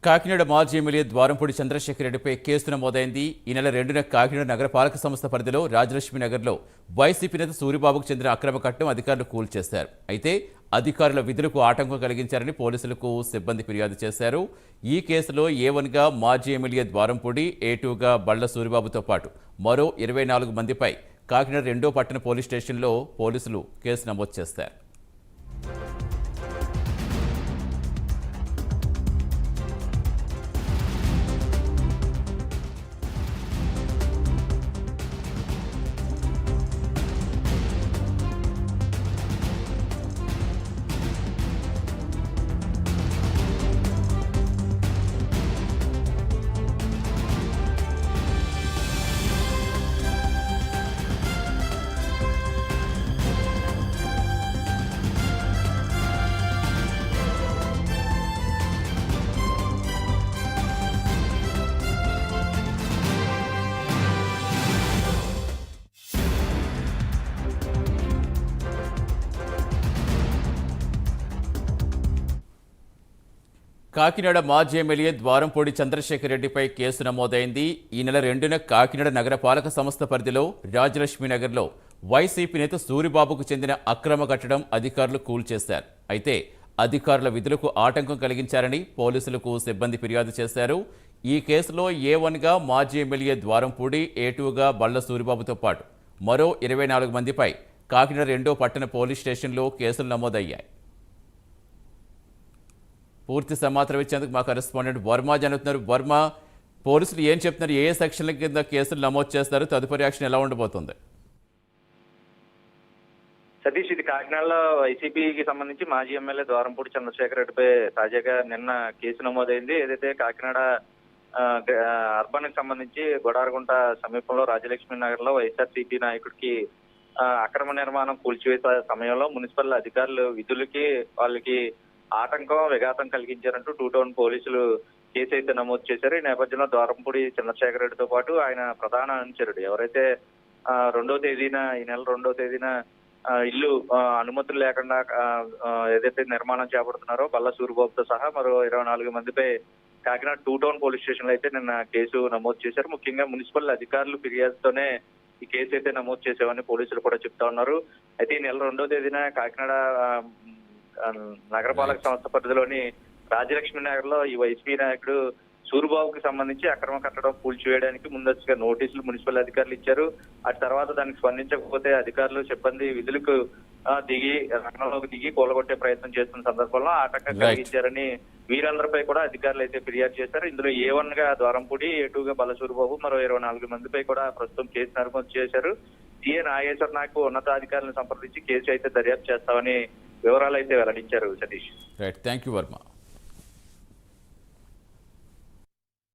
కాకినాడ మాజీ ఎమ్మెల్యే ద్వారంపూడి చంద్రశేఖర్ రెడ్డిపై కేసు నమోదైంది. ఈ నెల 2న కాకినాడ నగరపాలక సంస్థ పరిధిలో రాజలక్ష్మి నగర్లో వైసీపీ నేత సూరిబాబుకు చెందిన అక్రమ కట్టడం అధికారులు కూల్చేశారు. అయితే అధికారుల విధులకు ఆటంకం కలిగించారని పోలీసులకు సిబ్బంది ఫిర్యాదు చేశారు. ఈ కేసులో A1గా మాజీ ఎమ్మెల్యే ద్వారంపూడి, A2గా బళ్ల సూరిబాబుతో పాటు మరో 24 మందిపై కాకినాడ 2వ పట్టణ పోలీస్ స్టేషన్లో పోలీసులు కేసు నమోదు చేశారు. కాకినాడ మాజీ ఎమ్మెల్యే ద్వారంపూడి చంద్రశేఖర్ రెడ్డిపై కేసు నమోదైంది. ఈ నెల 2న కాకినాడ నగరపాలక సంస్థ పరిధిలో రాజలక్ష్మి నగర్లో వైసీపీ నేత సూరిబాబుకు చెందిన అక్రమ కట్టడం అధికారులు కూల్చేశారు. అయితే అధికారుల విధులకు ఆటంకం కలిగించారని పోలీసులకు సిబ్బంది ఫిర్యాదు చేశారు. ఈ కేసులో A1గా మాజీ ఎమ్మెల్యే ద్వారంపూడి, A2గా బళ్ల సూరిబాబుతో పాటు మరో 24 మందిపై కాకినాడ 2వ పట్టణ పోలీస్ స్టేషన్లో కేసులు నమోదయ్యాయి. పూర్తి సమాచారం ఇచ్చేందుకు మా కరెస్పాండెంట్ వర్మ జరుగుతున్నారు. వర్మ, పోలీసులు ఏం చెప్తున్నారు? ఏ సెక్షన్ల కింద కేసులు నమోదు చేస్తారు? తదుపరి యాక్షన్ ఎలా ఉండబోతుంది? సతీష్, ఇది కాకినాడలో వైసీపీకి సంబంధించి మాజీ ఎమ్మెల్యే ద్వారంపూడి చంద్రశేఖర్ రెడ్డిపై తాజాగా నిన్న కేసు నమోదైంది. ఏదైతే కాకినాడ అర్బన్ కి సంబంధించి గొడారగుంట సమీపంలో రాజలక్ష్మి నగర్ లో వైఎస్ఆర్సీపీ నాయకుడికి అక్రమ నిర్మాణం కూల్చివేసే సమయంలో మున్సిపల్ అధికారులు విధులకి వాళ్ళకి ఆటంకం, విఘాతం కలిగించారంటూ 2 టౌన్ పోలీసులు కేసు అయితే నమోదు చేశారు. ఈ నేపథ్యంలో ద్వారంపూడి చంద్రశేఖర్ రెడ్డితో పాటు ఆయన ప్రధాన అనుచరుడు ఎవరైతే ఈ నెల 2వ తేదీన ఇల్లు అనుమతులు లేకుండా ఏదైతే నిర్మాణం చేపడుతున్నారో బల్ల సూరిబాబుతో సహా మరో 24 మందిపై కాకినాడ 2 టౌన్ పోలీస్ స్టేషన్ లో అయితే నిన్న కేసు నమోదు చేశారు. ముఖ్యంగా మున్సిపల్ అధికారులు ఫిర్యాదుతోనే ఈ కేసు అయితే నమోదు చేసేవని పోలీసులు కూడా చెప్తా ఉన్నారు. అయితే ఈ నెల 2వ తేదీన కాకినాడ నగరపాలక సంస్థ పరిధిలోని రాజలక్ష్మి నగర్ లో ఈ వైసీపీ నాయకుడు సూరిబాబుకి సంబంధించి అక్రమ కట్టడం కూల్చివేయడానికి ముందస్తుగా నోటీసులు మున్సిపల్ అధికారులు ఇచ్చారు. ఆ తర్వాత దానికి స్పందించకపోతే అధికారులు సిబ్బంది విధులకు రంగంలోకి దిగి కూలగొట్టే ప్రయత్నం చేస్తున్న సందర్భంలో ఆటంకం కలిగించారని వీరందరిపై కూడా అధికారులు అయితే ఫిర్యాదు చేశారు. ఇందులో A1గా ద్వారంపూడి, A2గా బల్ల సూరిబాబు మరో 24 మందిపై కూడా ప్రస్తుతం కేసు నమోదు చేశారు. సీఏ నాగేశ్వర్ నాయక్ ఉన్నతాధికారులను సంప్రదించి కేసు అయితే దర్యాప్తు చేస్తామని వివరాలు అయితే వెల్లడించారు. Satish, right, thank you Varma.